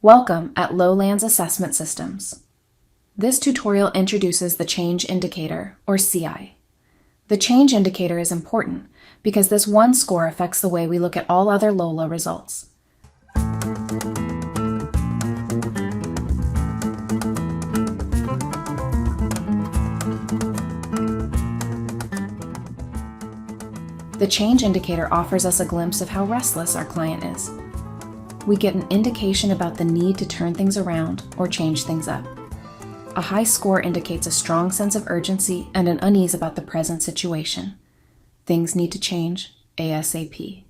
Welcome at Lowlands Assessment Systems. This tutorial introduces the change indicator, or CI. The change indicator is important because this one score affects the way we look at all other LOLA results. The change indicator offers us a glimpse of how restless our client is. We get an indication about the need to turn things around or change things up. A high score indicates a strong sense of urgency and an unease about the present situation. Things need to change ASAP.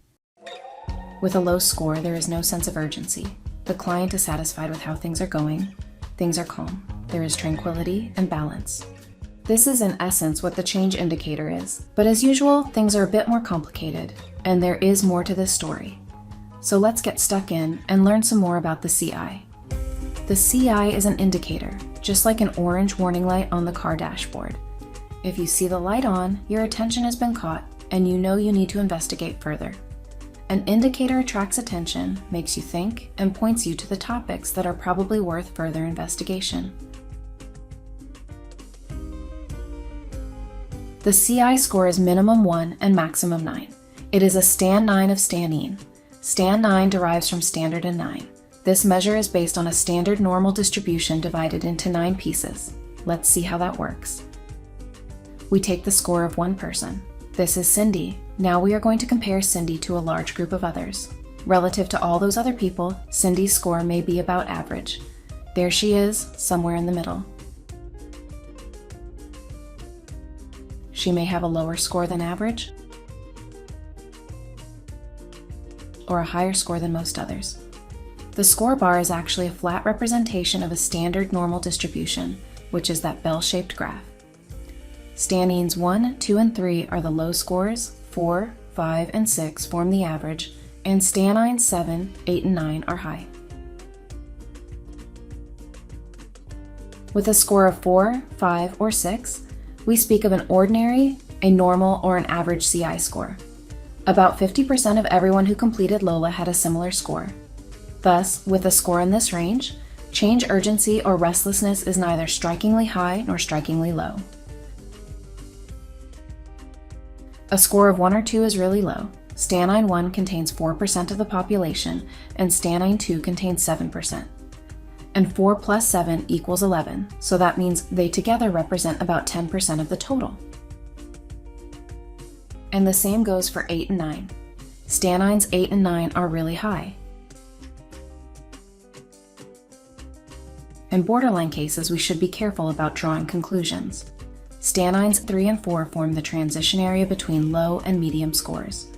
With a low score, there is no sense of urgency. The client is satisfied with how things are going. Things are calm. There is tranquility and balance. This is in essence what the change indicator is, but as usual, things are a bit more complicated, and there is more to this story. So let's get stuck in and learn some more about the CI. The CI is an indicator, just like an orange warning light on the car dashboard. If you see the light on, your attention has been caught, and you know you need to investigate further. An indicator attracts attention, makes you think, and points you to the topics that are probably worth further investigation. The CI score is minimum 1 and maximum 9. It is a stan 9 of stanine. Stan 9 derives from standard and 9. This measure is based on a standard normal distribution divided into 9 pieces. Let's see how that works. We take the score of one person. This is Cindy. Now we are going to compare Cindy to a large group of others. Relative to all those other people, Cindy's score may be about average. There she is, somewhere in the middle. She may have a lower score than average, or a higher score than most others. The score bar is actually a flat representation of a standard normal distribution, which is that bell-shaped graph. Stanines 1, 2, and 3 are the low scores, 4, 5, and 6 form the average, and stanines 7, 8, and 9 are high. With a score of 4, 5, or 6, we speak of an ordinary, a normal, or an average CI score. About 50% of everyone who completed LOLA had a similar score. Thus, with a score in this range, change urgency or restlessness is neither strikingly high nor strikingly low. A score of 1 or 2 is really low. Stanine 1 contains 4% of the population, and stanine 2 contains 7%. And 4 plus 7 equals 11, so that means they together represent about 10% of the total. And the same goes for 8 and 9. Stanines 8 and 9 are really high. In borderline cases, we should be careful about drawing conclusions. Stanines 3 and 4 form the transition area between low and medium scores.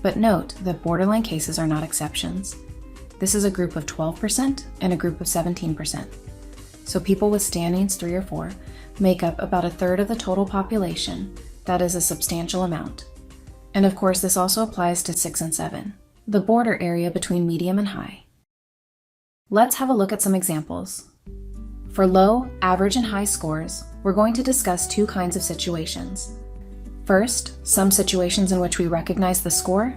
But note that borderline cases are not exceptions. This is a group of 12% and a group of 17%. So people with stanines 3 or 4 make up about a third of the total population. That is a substantial amount. And of course, this also applies to 6 and 7, the border area between medium and high. Let's have a look at some examples. For low, average, and high scores, we're going to discuss 2 kinds of situations. First, some situations in which we recognize the score,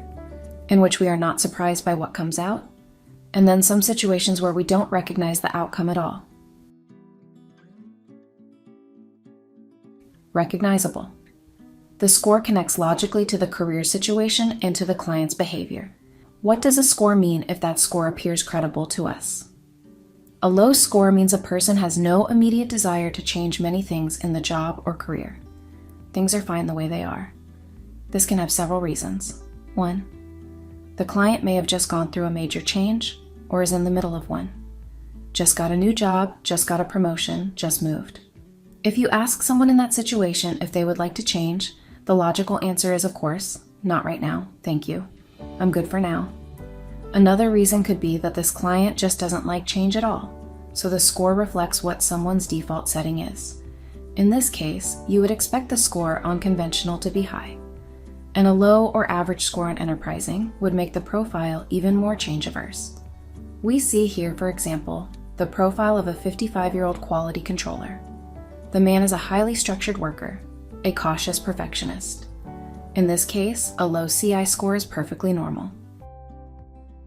in which we are not surprised by what comes out, and then some situations where we don't recognize the outcome at all. Recognizable. The score connects logically to the career situation and to the client's behavior. What does a score mean if that score appears credible to us? A low score means a person has no immediate desire to change many things in the job or career. Things are fine the way they are. This can have several reasons. 1. The client may have just gone through a major change or is in the middle of one. Just got a new job, just got a promotion, just moved. If you ask someone in that situation if they would like to change, the logical answer is, of course, not right now, thank you. I'm good for now. Another reason could be that this client just doesn't like change at all, so the score reflects what someone's default setting is. In this case, you would expect the score on conventional to be high, and a low or average score on enterprising would make the profile even more change-averse. We see here, for example, the profile of a 55-year-old quality controller. The man is a highly structured worker, a cautious perfectionist. In this case, a low CI score is perfectly normal.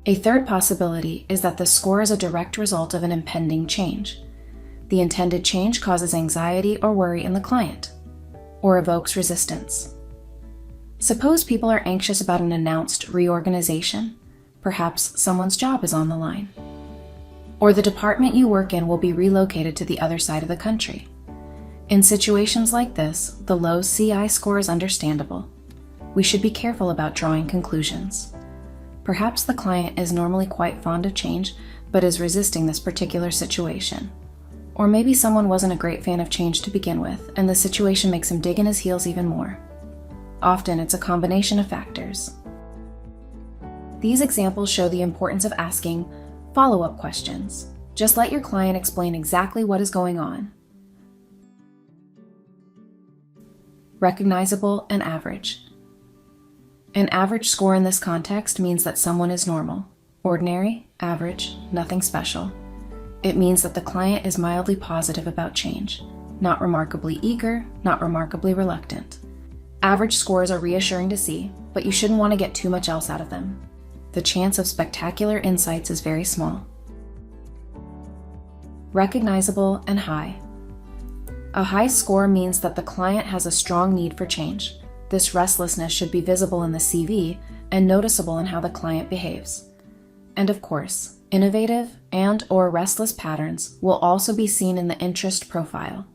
A third possibility is that the score is a direct result of an impending change. The intended change causes anxiety or worry in the client, or evokes resistance. Suppose people are anxious about an announced reorganization. Perhaps someone's job is on the line. Or the department you work in will be relocated to the other side of the country. In situations like this, the low CI score is understandable. We should be careful about drawing conclusions. Perhaps the client is normally quite fond of change, but is resisting this particular situation. Or maybe someone wasn't a great fan of change to begin with, and the situation makes him dig in his heels even more. Often it's a combination of factors. These examples show the importance of asking follow-up questions. Just let your client explain exactly what is going on. Recognizable and average. An average score in this context means that someone is normal. Ordinary, average, nothing special. It means that the client is mildly positive about change, not remarkably eager, not remarkably reluctant. Average scores are reassuring to see, but you shouldn't want to get too much else out of them. The chance of spectacular insights is very small. Recognizable and high. A high score means that the client has a strong need for change. This restlessness should be visible in the CV and noticeable in how the client behaves. And of course, innovative and/or restless patterns will also be seen in the interest profile.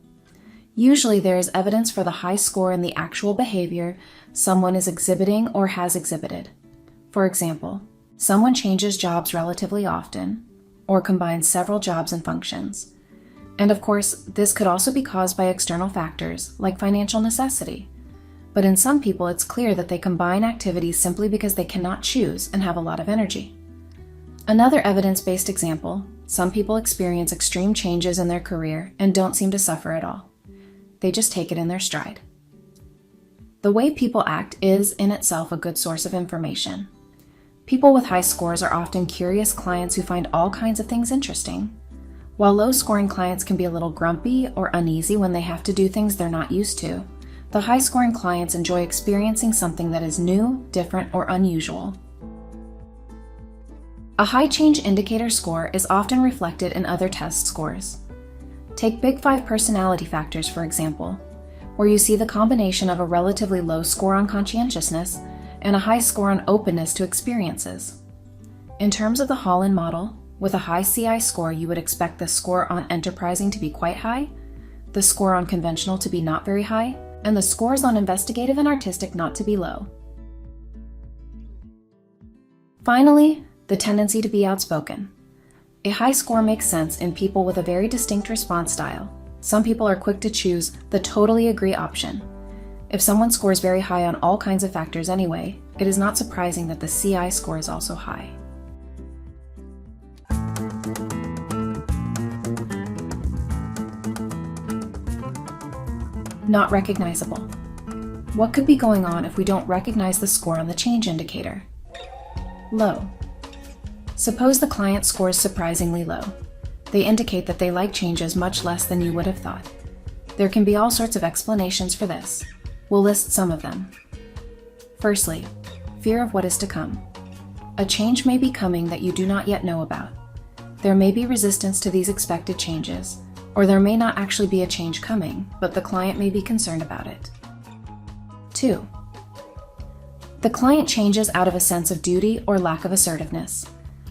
Usually there is evidence for the high score in the actual behavior someone is exhibiting or has exhibited. For example, someone changes jobs relatively often or combines several jobs and functions. And of course, this could also be caused by external factors like financial necessity. But in some people, it's clear that they combine activities simply because they cannot choose and have a lot of energy. Another evidence-based example, some people experience extreme changes in their career and don't seem to suffer at all. They just take it in their stride. The way people act is in itself a good source of information. People with high scores are often curious clients who find all kinds of things interesting, while low-scoring clients can be a little grumpy or uneasy when they have to do things they're not used to. The high-scoring clients enjoy experiencing something that is new, different, or unusual. A high change indicator score is often reflected in other test scores. Take Big Five personality factors, for example, where you see the combination of a relatively low score on conscientiousness and a high score on openness to experiences. In terms of the Holland model, with a high CI score, you would expect the score on enterprising to be quite high, the score on conventional to be not very high, and the scores on investigative and artistic not to be low. Finally, the tendency to be outspoken. A high score makes sense in people with a very distinct response style. Some people are quick to choose the totally agree option. If someone scores very high on all kinds of factors anyway, it is not surprising that the CI score is also high. Not recognizable. What could be going on if we don't recognize the score on the change indicator? Low. Suppose the client scores surprisingly low. They indicate that they like changes much less than you would have thought. There can be all sorts of explanations for this. We'll list some of them. Firstly, fear of what is to come. A change may be coming that you do not yet know about. There may be resistance to these expected changes, or there may not actually be a change coming, but the client may be concerned about it. 2. The client changes out of a sense of duty or lack of assertiveness.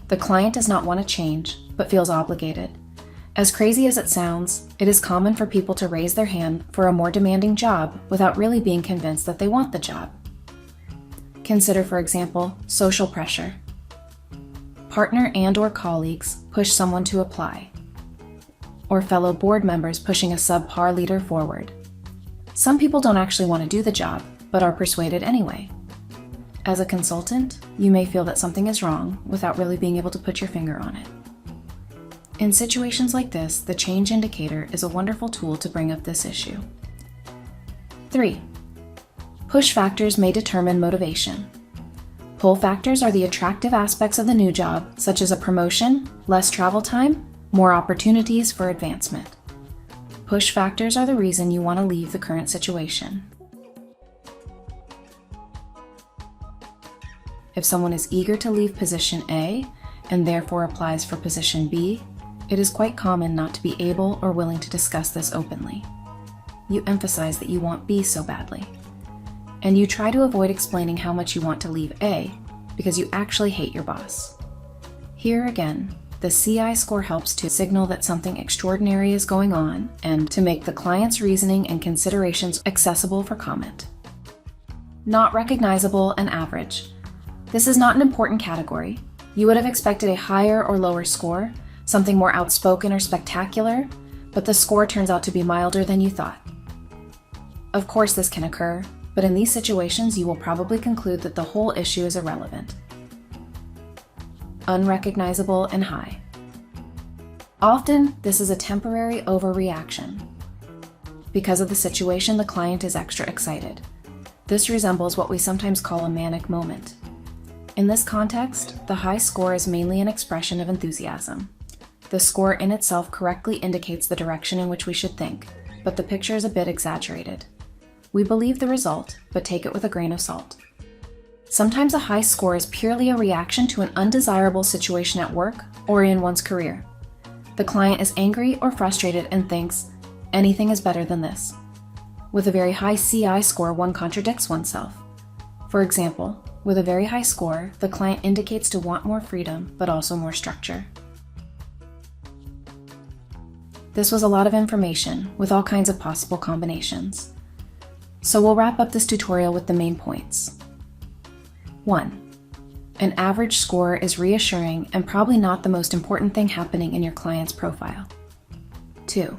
The client does not want to change, but feels obligated. As crazy as it sounds, it is common for people to raise their hand for a more demanding job without really being convinced that they want the job. Consider, for example, social pressure. Partner and/or colleagues push someone to apply, or fellow board members pushing a subpar leader forward. Some people don't actually want to do the job, but are persuaded anyway. As a consultant, you may feel that something is wrong without really being able to put your finger on it. In situations like this, the change indicator is a wonderful tool to bring up this issue. 3. Push factors may determine motivation. Pull factors are the attractive aspects of the new job, such as a promotion, less travel time, more opportunities for advancement. Push factors are the reason you want to leave the current situation. if someone is eager to leave position A and therefore applies for position B, it is quite common not to be able or willing to discuss this openly. You emphasize that you want B so badly. And you try to avoid explaining how much you want to leave A because you actually hate your boss. Here again, the CI score helps to signal that something extraordinary is going on and to make the client's reasoning and considerations accessible for comment. Not recognizable and average. This is not an important category. You would have expected a higher or lower score, something more outspoken or spectacular, but the score turns out to be milder than you thought. Of course this can occur, but in these situations you will probably conclude that the whole issue is irrelevant. Unrecognizable and high. Often, this is a temporary overreaction. Because of the situation, the client is extra excited. This resembles what we sometimes call a manic moment. In this context, the high score is mainly an expression of enthusiasm. The score in itself correctly indicates the direction in which we should think, but the picture is a bit exaggerated. We believe the result, but take it with a grain of salt. Sometimes a high score is purely a reaction to an undesirable situation at work or in one's career. The client is angry or frustrated and thinks, anything is better than this. With a very high CI score, one contradicts oneself. For example, with a very high score, the client indicates to want more freedom, but also more structure. This was a lot of information, with all kinds of possible combinations. So we'll wrap up this tutorial with the main points. 1. An average score is reassuring and probably not the most important thing happening in your client's profile. 2.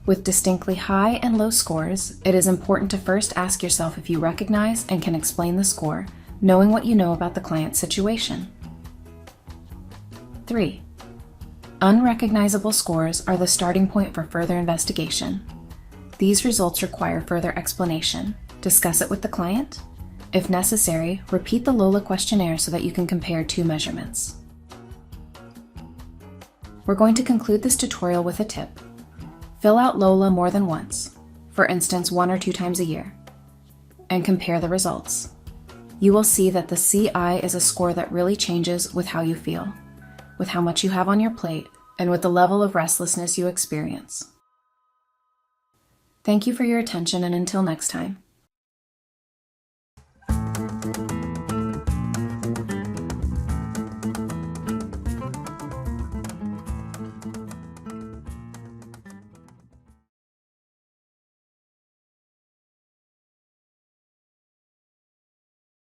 With distinctly high and low scores, it is important to first ask yourself if you recognize and can explain the score, knowing what you know about the client's situation. 3. Unrecognizable scores are the starting point for further investigation. These results require further explanation. Discuss it with the client. If necessary, repeat the LOLA questionnaire so that you can compare two measurements. We're going to conclude this tutorial with a tip. Fill out LOLA more than once, for instance 1 or 2 times a year, and compare the results. You will see that the CI is a score that really changes with how you feel, with how much you have on your plate, and with the level of restlessness you experience. Thank you for your attention, and until next time.